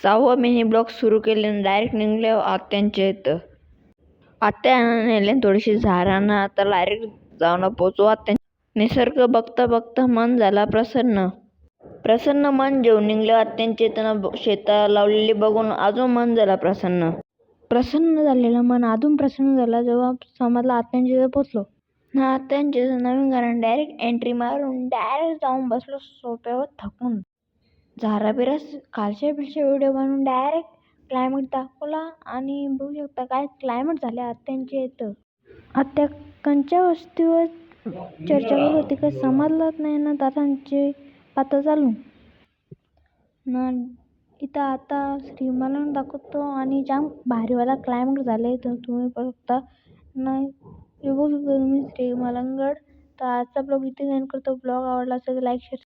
6वा mini blog सुरू केल्याने direct निघले आत्यांच्या इथं. आत्यानं नेले थोडीशी झाडांना, आता डायरेक्ट जाऊन पोचू आत्या. निसर्ग बघता बघता मन झाला प्रसन्न मन जेवून निघले आत्यांच्या इथं. शेतं लावलेली बघून अजून मन झाला प्रसन्न झालेलं मन अजून प्रसन्न झाला जेव्हा समजलं आत्यांच्या इथं पोचलो. आत्यांच्या इथं नवीन घराने डायरेक्ट एंट्री मारून डायरेक्ट जाऊन बसलो सोफ्यावर थकून. झाराबिरा खालच्या व्हिडिओ बनवून डायरेक्ट क्लायमेट दाखवला आणि बघू शकता काय क्लायमेट झाले आत्यांच्या इथं. आत्या कंच्या वस्तीवर चर्चा करत होती काय समजलंच नाही ना दादांची पात्र चालू ना. इथं आता श्रीमंत दाखवतो आणि जाम भारीवाला क्लायमेट झाले तर तुम्ही बघता नाही बघू शकता तुम्ही श्रीमंतगड. तर आजचा ब्लॉग इथे एंड करतो. ब्लॉग आवडला असेल तर लाईक शेअर